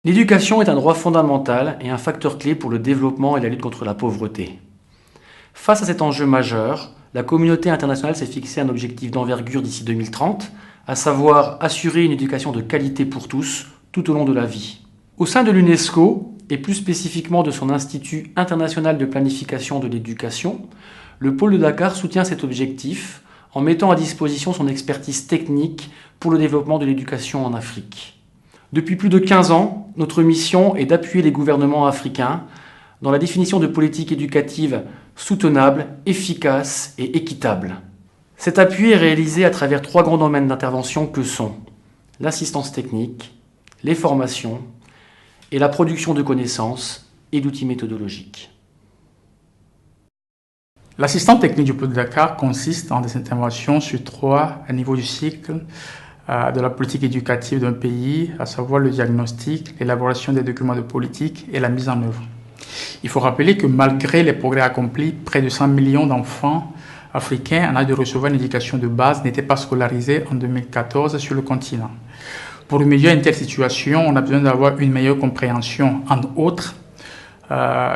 L'éducation est un droit fondamental et un facteur clé pour le développement et la lutte contre la pauvreté. Face à cet enjeu majeur, la communauté internationale s'est fixé un objectif d'envergure d'ici 2030, à savoir assurer une éducation de qualité pour tous, tout au long de la vie. Au sein de l'UNESCO, et plus spécifiquement de son Institut international de planification de l'éducation, le pôle de Dakar soutient cet objectif en mettant à disposition son expertise technique pour le développement de l'éducation en Afrique. Depuis plus de 15 ans, notre mission est d'appuyer les gouvernements africains dans la définition de politiques éducatives soutenables, efficaces et équitables. Cet appui est réalisé à travers 3 grands domaines d'intervention que sont l'assistance technique, les formations et la production de connaissances et d'outils méthodologiques. L'assistance technique du pôle de Dakar consiste en des interventions sur 3 niveaux du cycle de la politique éducative d'un pays, à savoir le diagnostic, l'élaboration des documents de politique et la mise en œuvre. Il faut rappeler que malgré les progrès accomplis, près de 100 millions d'enfants africains en âge de recevoir une éducation de base n'étaient pas scolarisés en 2014 sur le continent. Pour remédier à une telle situation, on a besoin d'avoir une meilleure compréhension, entre autres,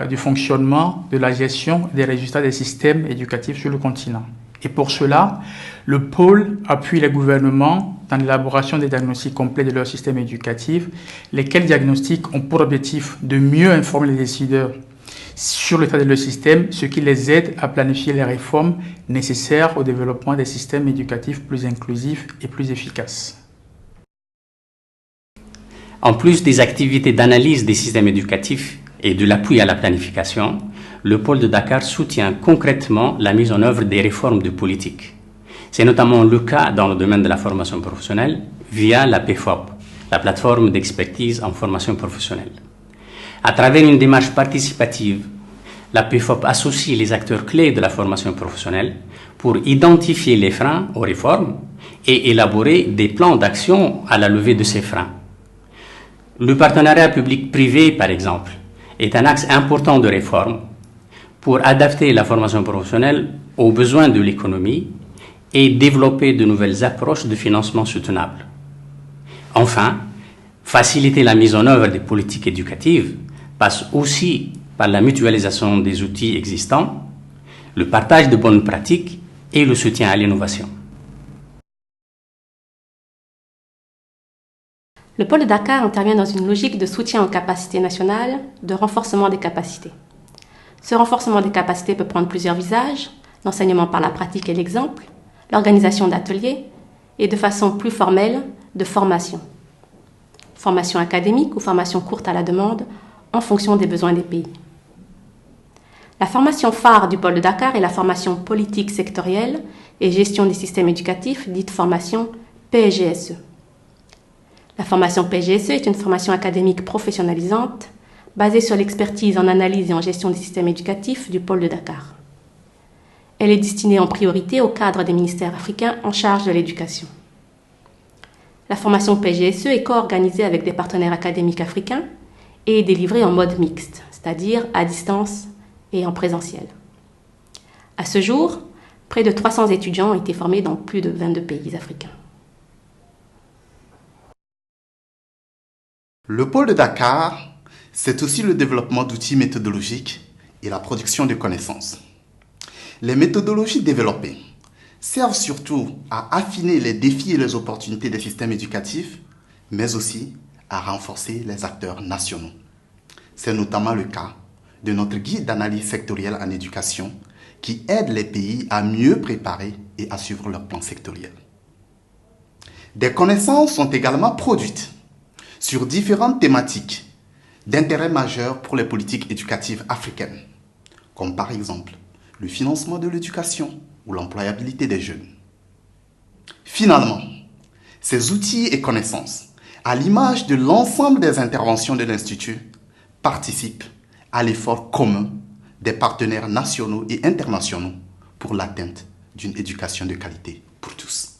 du fonctionnement, de la gestion des résultats des systèmes éducatifs sur le continent. Et pour cela, le pôle appuie les gouvernements dans l'élaboration des diagnostics complets de leur système éducatif, lesquels diagnostics ont pour objectif de mieux informer les décideurs sur l'état de leur système, ce qui les aide à planifier les réformes nécessaires au développement des systèmes éducatifs plus inclusifs et plus efficaces. En plus des activités d'analyse des systèmes éducatifs et de l'appui à la planification, le pôle de Dakar soutient concrètement la mise en œuvre des réformes de politique. C'est notamment le cas dans le domaine de la formation professionnelle via la PFOP, la plateforme d'expertise en formation professionnelle. À travers une démarche participative, la PFOP associe les acteurs clés de la formation professionnelle pour identifier les freins aux réformes et élaborer des plans d'action à la levée de ces freins. Le partenariat public-privé, par exemple, est un axe important de réforme pour adapter la formation professionnelle aux besoins de l'économie et développer de nouvelles approches de financement soutenable. Enfin, faciliter la mise en œuvre des politiques éducatives passe aussi par la mutualisation des outils existants, le partage de bonnes pratiques et le soutien à l'innovation. Le pôle de Dakar intervient dans une logique de soutien aux capacités nationales, de renforcement des capacités. Ce renforcement des capacités peut prendre plusieurs visages, l'enseignement par la pratique et l'exemple, l'organisation d'ateliers et de façon plus formelle, de formation. Formation académique ou formation courte à la demande en fonction des besoins des pays. La formation phare du pôle de Dakar est la formation politique sectorielle et gestion des systèmes éducatifs, dite formation PGSE. La formation PGSE est une formation académique professionnalisante basée sur l'expertise en analyse et en gestion des systèmes éducatifs du pôle de Dakar. Elle est destinée en priorité au cadre des ministères africains en charge de l'éducation. La formation PGSE est co-organisée avec des partenaires académiques africains et est délivrée en mode mixte, c'est-à-dire à distance et en présentiel. À ce jour, près de 300 étudiants ont été formés dans plus de 22 pays africains. Le pôle de Dakar, c'est aussi le développement d'outils méthodologiques et la production de connaissances. Les méthodologies développées servent surtout à affiner les défis et les opportunités des systèmes éducatifs, mais aussi à renforcer les acteurs nationaux. C'est notamment le cas de notre guide d'analyse sectorielle en éducation qui aide les pays à mieux préparer et à suivre leur plan sectoriel. Des connaissances sont également produites sur différentes thématiques d'intérêt majeur pour les politiques éducatives africaines, comme par exemple le financement de l'éducation ou l'employabilité des jeunes. Finalement, ces outils et connaissances, à l'image de l'ensemble des interventions de l'Institut, participent à l'effort commun des partenaires nationaux et internationaux pour l'atteinte d'une éducation de qualité pour tous.